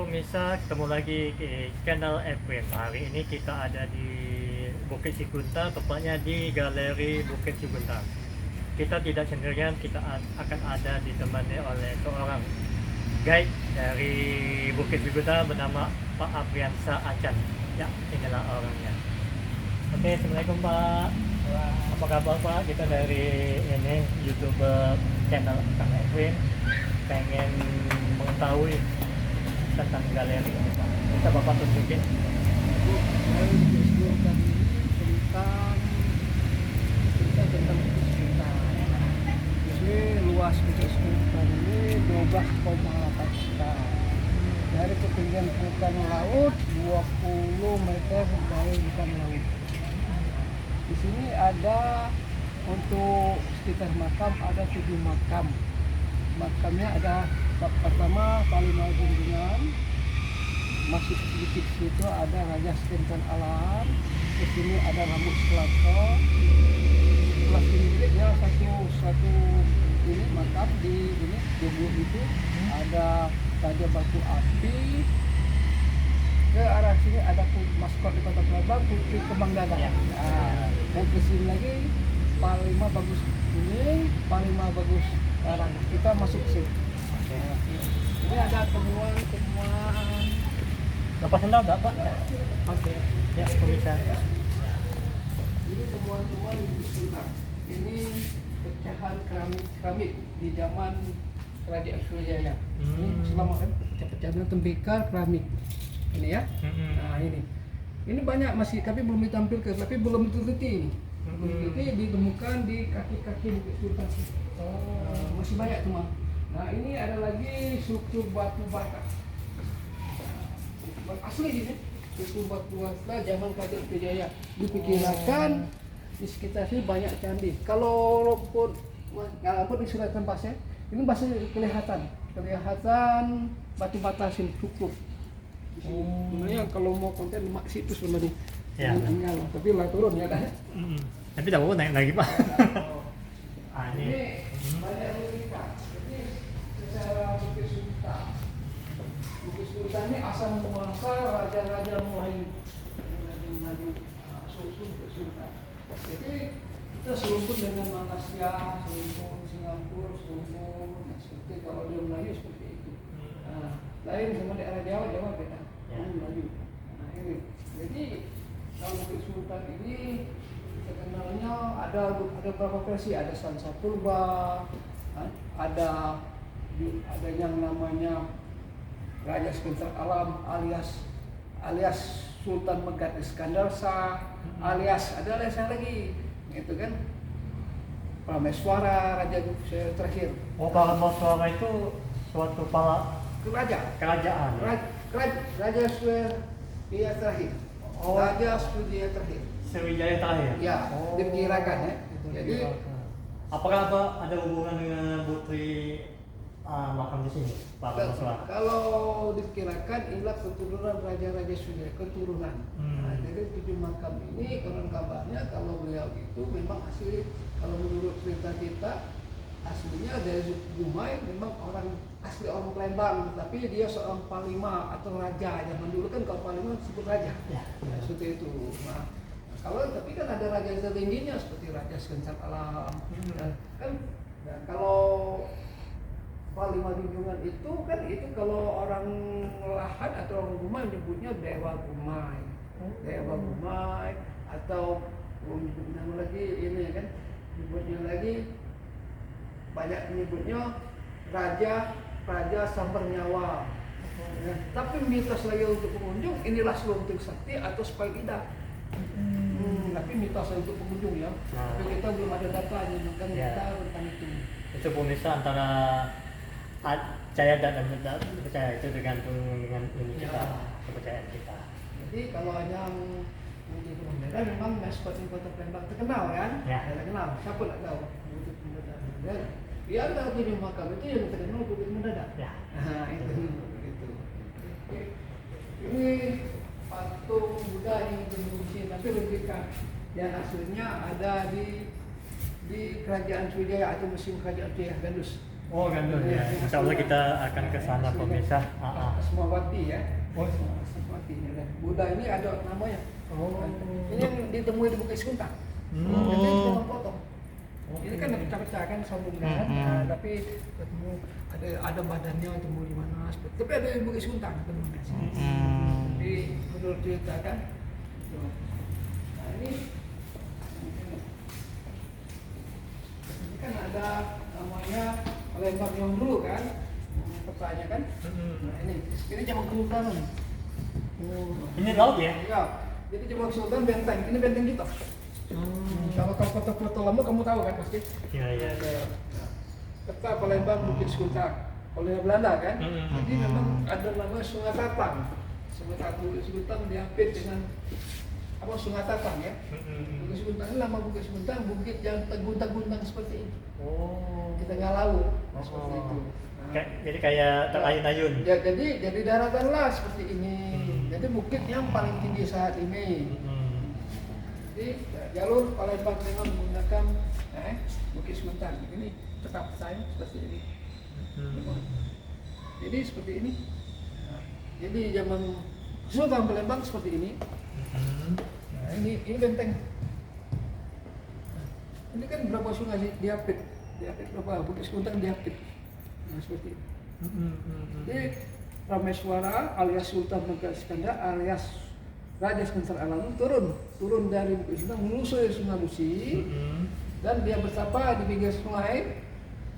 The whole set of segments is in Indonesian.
pemirsa, ketemu lagi di channel Edwin. Hari ini kita ada di Bukit Sikunta, tepatnya di Galeri Bukit Sikunta. Kita tidak sendirian, kita akan ada ditemani oleh seorang guide dari Bukit Sikunta bernama Pak Apriansa Acan. Ya, inilah orangnya. Oke, Assalamualaikum Pak. Apa kabar Pak? Kita dari ini YouTuber channel Kang Edwin, pengen mengetahui tentang galeri ini Pak. Bisa Bapak tunjukin? Saya disuruhkan tentang Bukit. Jadi luas Bukit ini 12,8 hektar. Dari ketinggian permukaan laut 20 meter dari permukaan laut. Di sini ada untuk sekitar makam ada 7 makam. Makamnya ada pertama Palimau Junjungan, masih sedikit situ ada Raja Sekentan Alam, di sini ada Rambut Selako, sebelah sini dia satu ini makam di ini Joglo itu ada Raja Batu Api, ke arah sini ada maskot di Kota Palembang Putri Kembang Dada. Nah, dan ke sini lagi Palima bagus ini, Palima bagus sekarang kita masuk sini. Ini ada temuan. Bapak sendal nggak Pak? Oke. Ya, pemirsa. Ini temuan di Sunda. Ini pecahan keramik di zaman Kerajaan Sriwijaya. Ini selama kan pecah-pecahan tembikar keramik. Ini ya. Nah ini banyak masih tapi belum ditampilkan, tapi belum diteliti. Diteliti ditemukan di kaki-kaki Bukit Sultan. Masih banyak teman. Nah ini ada lagi struktur batu bata. Asli ini struktur batu bata zaman Kerajaan Sriwijaya. Diperkirakan di sekitar sini banyak candi. Kalau pun di Sultan Pasir, ini masih kelihatan batu bata sini cukup. Sebenarnya kalau mau konten lemak situ sebenarnya. Ya. Tapi lah turun ya kan. Tapi tidak mau naik lagi Pak. Ini banyak replika. Jadi secara Bukit Sultan. Bukit Sultan ini asal muasal raja-raja Melayu. Sultan Bukit Sultan. Jadi kita serumpun dengan Malaysia, serumpun Singapura, serumpun seperti kalau dia Melayu seperti itu. Lain sama daerah Jawa beda. Melayu. Nah ini. Jadi kalau Bukit Sultan ini terkenalnya ada beberapa versi, ada Sansa Purba, ada yang namanya Raja Sekentan Alam alias Sultan Megat Iskandar Shah, alias ada yang lagi, gitu kan? Prameswara Raja terakhir. Oh, Prameswara itu suatu kerajaan. Raja Sriwijaya terakhir. Oh. Raja Sriwijaya terakhir. Sriwijaya terakhir. Ya, diperkirakan ya. Jadi apakah Pak ada hubungan dengan putri makam di sini, Pak Prameswara? kalau diperkirakan inilah keturunan Raja-Raja Sriwijaya, keturunan. Nah, jadi 7 makam ini konon kabarnya kalau beliau itu memang asli, kalau menurut cerita kita aslinya dari suku Dumai, memang asli orang Palembang, tapi dia seorang Palima atau raja. Zaman dulu kan kalau Palima disebut raja. Ya, seperti itu. Nah, tapi kan ada raja tertingginya seperti Raja Sekentan Alam. Dan kalau Palima Junjungan itu kan kalau orang Lahat atau orang Dumai menyebutnya Dewa Dumai. Dewa Dumai atau nama lagi ini kan menyebutnya lagi banyak menyebutnya Raja Sambar Nyawa. Tapi mitos lagi untuk pengunjung inilah Selunting Sakti atau Spalida. Tapi mitos untuk pengunjung ya. Tapi kita belum ada datanya, maka kita tentang itu. Itu pemirsa antara percaya dan tidak percaya, itu tergantung dengan ini kita, kepercayaan kita. Jadi kalau yang Bukit Mandada memang maskot di Kota Palembang terkenal kan? Ya. Terkenal. Siapa tak tahu Bukit Mandada? Di antara 7 makam itu yang terkenal Bukit Mandada. Ya. Nah itu begitu. Ini patung Buddha yang dimunci, tapi replika yang aslinya ada di Kerajaan Sriwijaya atau Museum Kerajaan Sriwijaya Gandus. Oh, Gandul ya. Insya Allah kita akan ke sana pemirsa. Asmawati ya. Oh, Asmawati ini ada. Buddha ini ada namanya. oh. Ini yang ditemui di Bukit Suntang. Ini cuma potong. Ini kan pecah-pecah kan sambungan, tapi ketemu ada badannya ketemu di mana. Tapi ada di Bukit Suntang temunya. Jadi menurut cerita kan. Nah ini kan ada namanya Palembang yang dulu kan, petanya kan. Nah ini zaman kesultanan. Ini laut ya? Iya. Jadi zaman kesultanan benteng, ini benteng kita. Kalau foto-foto lama kamu tahu kan pasti. Iya. Peta Palembang Bukit Sultan, kolonial Belanda kan. Jadi memang ada nama Sungai Tatang. Sungai Tatang Bukit Sultan diapit dengan apa Sungai Tatang ya. Bukit Sultan ini nama Bukit Sultan, bukit yang terguntang-guntang seperti ini. Oh. Di tengah laut, seperti itu. Nah, Jadi kayak terayun-ayun. ya, jadi daratan lah seperti ini. Jadi bukit yang paling tinggi saat ini. Jadi jalur Palembang memang menggunakan Bukit Sultan. Ini tetap saya seperti ini. Jadi seperti ini. Nah, jadi zaman Sultan Palembang seperti ini. Nah, ini benteng. Nah, ini kan berapa sungai sih diapit berapa Bukit Sultan diapit. Nah, seperti ini. Jadi Rameswara alias Sultan Negara Iskandar alias Raja Iskandar Alam turun dari Bukit Sultan menyusuri Sungai Musi dan dia bersapa di pinggir sungai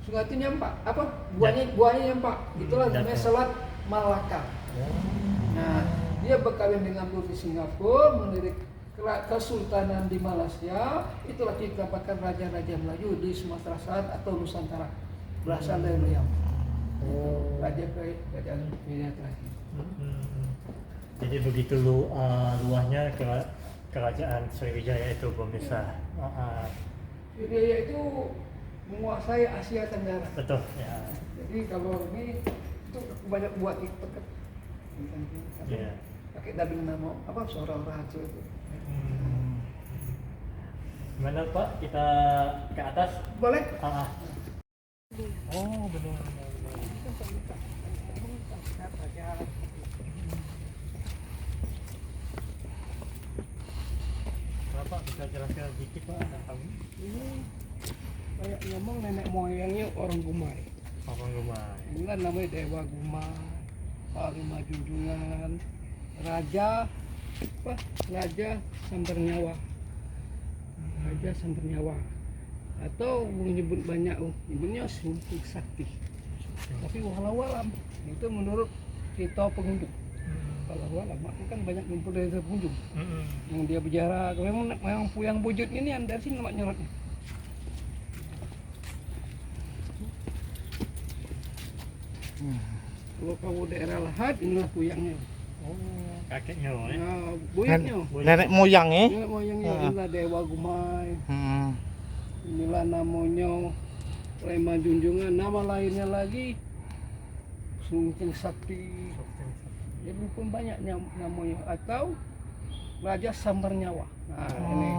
itu nyampak apa buahnya nyampak, itulah namanya Selat Malaka. Nah dia berkawin dengan Putri Singapura, mendirikan Kesultanan di Malaysia, itulah dikatakan raja-raja Melayu di Sumatera Selatan atau Nusantara berasal dari beliau. Raja kerajaan Media terakhir. Jadi begitu luasnya kerajaan Sriwijaya itu pemirsa. Sriwijaya itu menguasai Asia Tenggara. Betul ya. Jadi kalau ini itu banyak buat TikTok kan. Iya. Pakai dubbing nama apa seorang raja itu. Gimana Pak? Kita ke atas? Boleh? Oh benar. Bapak bisa jelaskan sedikit Pak tentang Ini kayak ngomong nenek moyangnya orang Gumai. Papang Gumai. Ini kan namanya Dewa Gumai, Panglima Junjungan, Raja Sambernyawa. Raja Sambernyawa. Atau menyebut banyak nyebutnya Suntuk Sakti. Tapi walau alam itu menurut cerita pengunjung. Walau alam kan banyak ngumpul dari pengunjung. Yang dia bicara memang Puyang Bujut ini yang dari sini nama nyorotnya. Kalau kamu daerah Lahat inilah Puyangnya. Kakeknya loh ya. Nah, buyutnya. Nenek moyangnya. Nenek moyangnya inilah Dewa Gumai. Inilah namanya Lema Junjungan, nama lainnya lagi Sunting Sakti. Jadi pun banyak namanya atau Raja Sambernyawa. Nah, ini.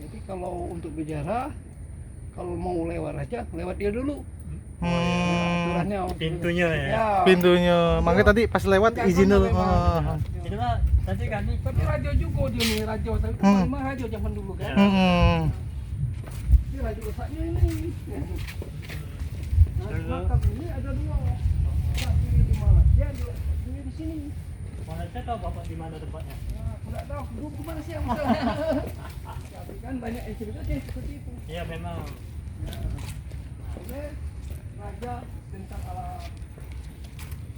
Jadi kalau untuk bicara, kalau mau lewat raja, lewat dia dulu. Aturannya Pintunya ya. Pintunya. Makanya tadi pas lewat izin dulu. Itulah tadi kan nih. Tapi raja juga dia nih raja, tapi memang raja zaman dulu kan. Ini raja besarnya ini. Nah, makam ini ada dua. Satu di Malaysia, dua di sini. Malaysia tahu Bapak di mana tempatnya? Nah, tidak tahu dulu di Malaysia. Tapi kan banyak yang cerita seperti itu. Iya memang. Ini Raja Bentang Alam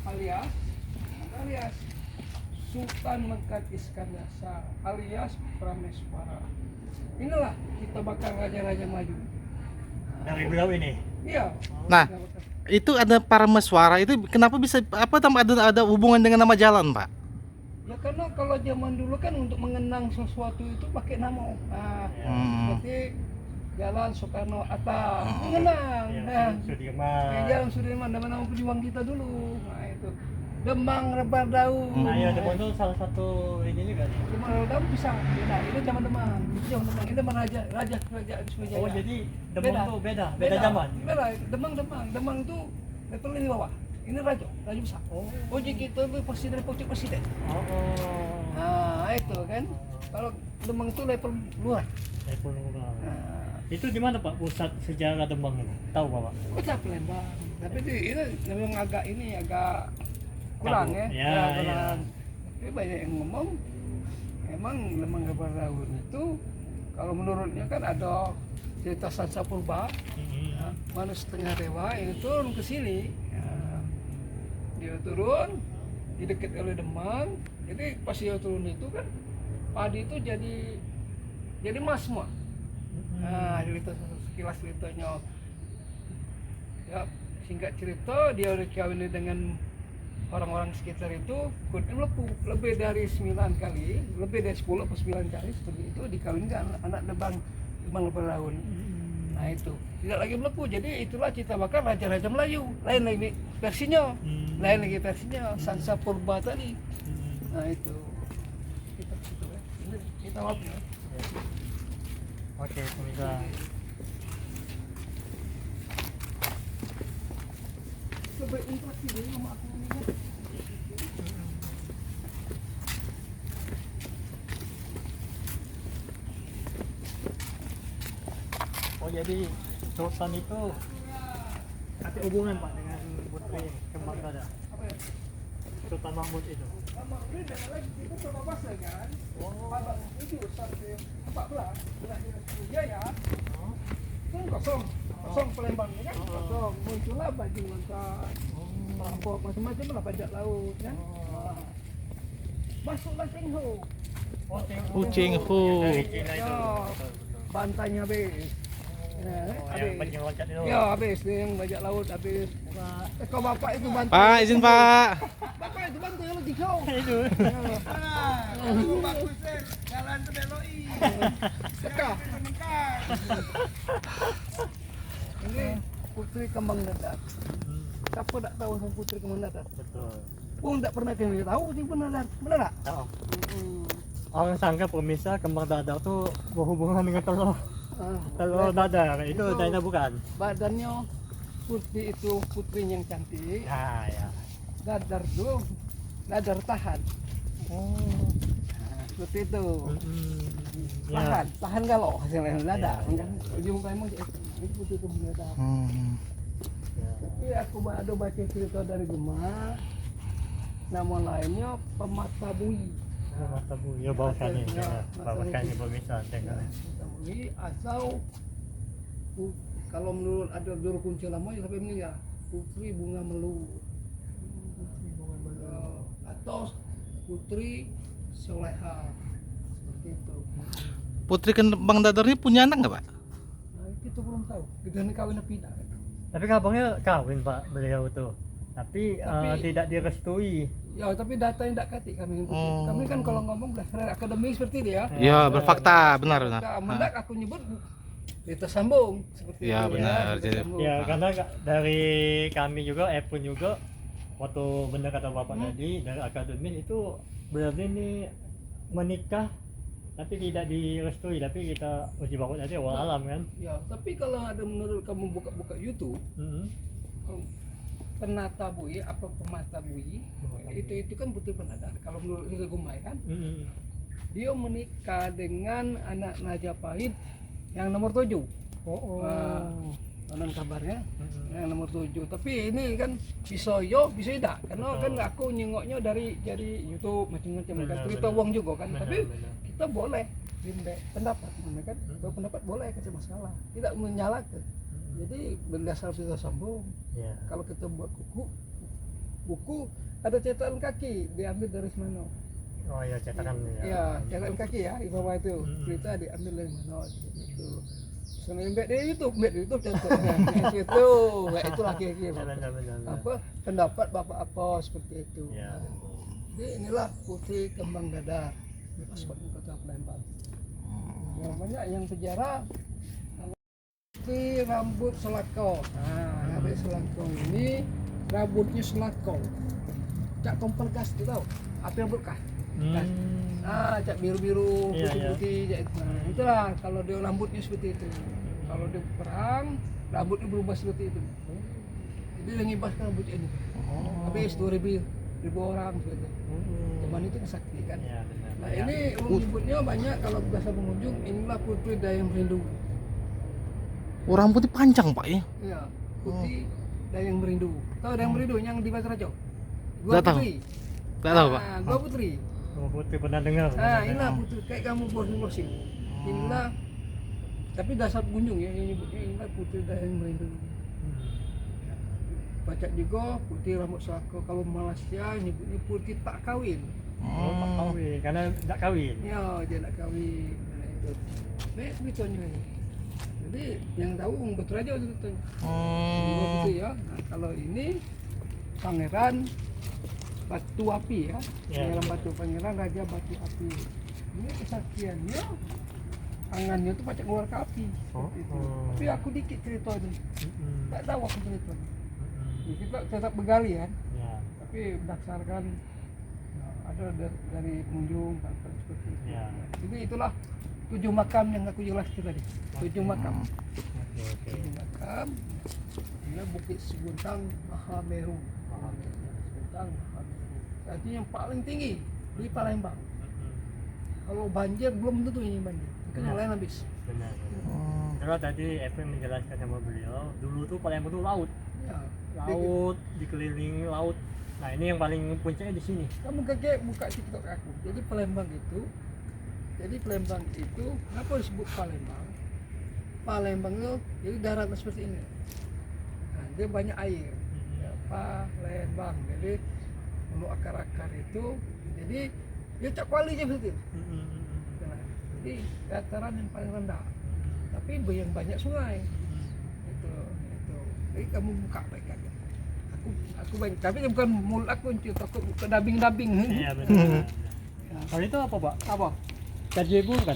alias Sultan Mekkat Iskandar Shah alias Prameswara. Inilah kita bakal raja-raja maju. Dari beliau ini. Iya. Nah, itu ada Parameswara itu kenapa bisa ada hubungan dengan nama jalan, Pak? Ya karena kalau zaman dulu kan untuk mengenang sesuatu itu pakai nama. Nah, seperti Jalan Soekarno Hatta mengenang. Ya, Nah, Sudirman. Jalan Sudirman nama-nama pejuang kita dulu. Nah itu. Demang rebah daun. Nah, ya Demang itu salah satu ini juga nih. Demang rebah daun bisa. Beda. Ini zaman Demang. Itu zaman Demang. Ini Demang raja Sriwijaya. Oh, jadi Demang itu beda zaman. Beda. Demang itu level di bawah. Ini raja besar. Oh, jadi kita itu presiden pojok presiden. Oh. Nah, itu kan. Kalau Demang itu level luar. Level luar. Nah, Itu di mana Pak pusat sejarah Demang itu? Tahu Bapak? kota Palembang. Tapi ini memang agak kurang Kabur. ya. Ya, Kurang. Tapi banyak yang ngomong memang Demang rebah daun itu kalau menurutnya kan ada cerita Sansa Purba. Mm-hmm. Manusia setengah dewa ini turun ke sini. Ya, dia turun didekat oleh Demang. Jadi pas dia turun itu kan padi itu jadi emas semua. Nah, cerita sekilas ceritanya. Ya, singkat cerita dia udah kawin dengan orang-orang sekitar itu lebih dari 9 kali, lebih dari 10 atau 9 kali seperti itu dikawinkan anak Demang rebah daun. Nah itu tidak lagi berlaku. Jadi itulah cerita bakal raja-raja Melayu. Lain lagi versinya, Sansa Purba tadi. Nah itu kita maaf ya. Oke, pemirsa. Coba interaksi dulu sama aku ini. Oh, jadi Sultan itu ada hubungan Pak dengan Putri Kembang Gadar. Apa ya? Sultan Mahmud itu. Lama ini dengan lagi kita coba bahasa kan. Abang itu sampai 14 bulan Sriwijaya. Kan kosong Palembang kan kosong. Muncullah baju lontar, apa macam-macam lah bajak laut kan. Masuklah Cengho. Cengho. Dari Cina itu. Ya. Bantainya habis. Ya, Yang banyak loncat itu. Ya habis dia yang bajak laut habis. Kau bapak itu bantu. Pak, izin Pak. Bapak itu bantu yang lebih kau. Itu. Jalan ke beloi. Sekah. Ini Putri Kembang Gadar. Siapa tak tahu sama Putri Kembang Gadar? Betul. Pun tak pernah kami tahu sih benar tak? Tahu. Orang sangka pemirsa Kembang Dadar tuh berhubungan dengan telur dadar. Itu ternyata bukan. Badannya putih itu putri yang cantik. Nah, ya. Dadar tuh dadar tahan. Seperti itu. Ya. Tahan kalau hasilnya dadar. Ya. Ujung emang itu putri Kembang Gadar. Ya. Tapi aku ada baca cerita dari Gemah. Nama lainnya Pemata Bui. Mata bu, ya bawakannya, bawakannya pemirsa tengok. Pemata Bui atau kalau menurut ada juru kunci lama ya sampai ini ya Putri Bunga Melu. Atau Putri Soleha. Seperti itu. Putri Kembang Dadar ini punya anak nggak Pak? Nah, itu belum tahu. Kita ini kawin pindah. Tapi kabarnya kawin Pak beliau tuh. Tapi tidak direstui. Ya, tapi datanya tidak katik kami. Kami kan kalau ngomong berdasarkan akademik seperti dia. Ya, berfakta, benar. Mendak aku nyebut kita sambung seperti Ya, itu. benar. Kita sambung. Ya karena dari kami juga, pun juga waktu benar kata Bapak tadi dari akademis itu berarti ini menikah tapi tidak direstui, tapi kita uji baku tadi awal alam kan. Ya, tapi kalau ada menurut kamu buka YouTube, Penata Bui apa Pemata Bui itu kan Putri Penata. Kalau menurut Riza Gumai kan, dia menikah dengan anak Najapahit yang nomor 7. Konon kabarnya yang nomor 7. Tapi ini kan bisa tidak, karena kan aku nyengoknya dari YouTube macam-macam kan, cerita uang juga kan. Tapi kita boleh pendapat, kan? Pendapat boleh, kasih masalah, tidak menyalahkan. Jadi berdasar kita sambung. Kalau kita buat buku ada cetakan kaki diambil dari mana? Oh ya, cetakan ya. Cetakan kaki ya di bawah itu cerita diambil dari mana gitu. Sampai di YouTube contohnya itu, itu laki-laki apa pendapat bapak apa seperti itu. Jadi inilah Putri Kembang Gadar bekas kota Palembang. Yang banyak yang sejarah rambut selakau. Nah, rambut selakau ini rambutnya selakau. cat kompor gas itu tahu, api rambut gas. Hmm. Cat biru-biru, Iya, iya. putih-putih, cat itu. Nah, itulah kalau dia rambutnya seperti itu. Kalau dia perang, rambutnya berubah seperti itu. Jadi yang ngibaskan rambutnya ini. Habis 2.000 orang seperti itu. Cuman itu kesakti kan. Ya, benar. Nah Ya. ini orang nyebutnya banyak kalau biasa pengunjung, inilah putri Dayang Merindu. Oh, rambutnya panjang Pak ya? Iya, putri Dayang Merindu. Tahu Dayang Merindu yang di Batu Rajo? Nggak tahu. Putri. Nggak tahu Pak. Gua putri. Oh, Putri pernah dengar. Inilah putri kayak kamu browsing. Inilah tapi dasar pengunjung ya yang nyebutnya inilah putri Dayang Merindu. Baca juga putri rambut selako. Kalau Malaysia nyebutnya putri tak kawin. Oh, tak kawin, karena tidak kawin. Ya, dia nak kawin. Nah, itu. Baik begitunya ini. Jadi yang tahu betul aja betul. Begitu ya. Nah, kalau ini pangeran batu api ya. Ya. Pangeran raja batu api. Ini kesaktiannya tangannya tuh macam keluar ke api. Oh, Seperti itu. oh. Tapi aku dikit cerita ini. Tak tahu aku cerita. Ya, kita tetap begali kan. Ya. Tapi berdasarkan ada dari pengunjung kan seperti itu. Ya. Jadi itulah 7 makam yang aku jelaskan tadi. 7 makam. Oke, oke. 7 makam. Ini Bukit Siguntang Mahameru. Siguntang Mahameru. Jadi yang paling tinggi di Palembang. Kalau banjir belum tentu ini banjir. Mungkin yang lain habis. Benar. Kalau tadi FM menjelaskan sama beliau, dulu tuh Palembang tuh laut, Ya. laut dikelilingi laut. Nah ini yang paling puncaknya di sini. Kamu kakek buka TikTok aku. Jadi Palembang itu kenapa disebut Palembang? Palembang itu jadi darat seperti ini. Nah, dia banyak air. Ya, Palembang. Jadi untuk akar-akar itu, jadi dia cak kuali aja seperti itu. Nah, jadi dataran yang paling rendah. Tapi yang banyak sungai. Itu. Jadi kamu buka baik-baik. Aku baik, tapi bukan mulut aku takut buka dabing-dabing. Iya benar. Ya. Kalau itu apa Pak? Apa? Gajebo kan?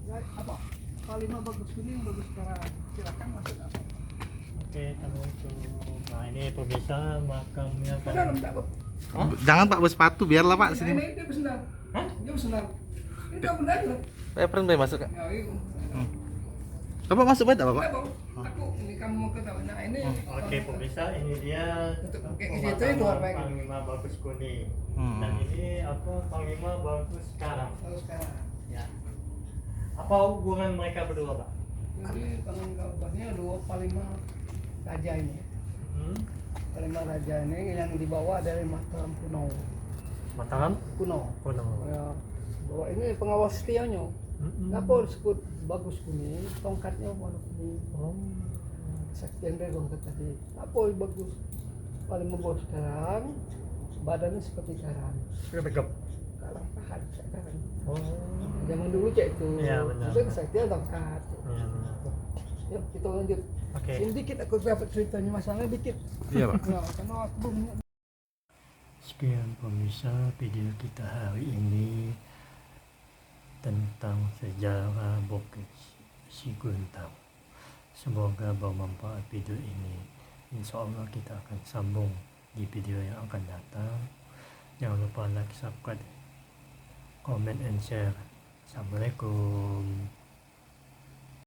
Ya, apa? Kalimat bagus kuning, bagus sekarang. Silakan masuk apa? Oke, Assalamualaikum. Nah ini pemirsa makamnya Ke dalam tak, Bob? Hah? Jangan Pak bersepatu biarlah Pak Nah, sini. ini dia bersendal. Hah? Dia bersendal. Ini kamu benar. Pernah boleh masuk Kak? Ya, itu. Bapak masuk Pak? Enggak, Bapak? Bob. Aku ini kamu mau ke tahu. Nah, ini. Oke pemirsa, ini dia Untuk kayak pemakaman gitu itu luar baik. Panglima Bagus Kuning. Hmm. Dan ini apa Panglima Bagus sekarang. Kalau sekarang. Ya. Apa hubungan mereka berdua Pak? Jadi tangan kabarnya dua Palembang raja ini. Hmm? Palembang raja ini yang dibawa dari Mataram kuno. Mataram? Kuno. Kuno. Ya, bawa ini pengawas setianya. Mm-mm. Kenapa disebut bagus kuning? Tongkatnya warna kuning. Oh. Sekian dari tongkat tadi. Apa bagus? Paling membawa sekarang badannya seperti karang. Sudah backup. Karang pahat sekarang. Oh. Zaman dulu cek itu. Iya, benar. Itu kesaktian tongkat. Iya benar. Yuk kita lanjut. Oke. Ini dikit aku dapat ceritanya masalahnya dikit. Iya Pak. Ya, karena aku belum. Sekian pemirsa video kita hari ini tentang sejarah Bukit Siguntang. Semoga bermanfaat video ini. Insya Allah kita akan sambung di video yang akan datang. Jangan lupa like, subscribe, comment, and share. Assalamualaikum.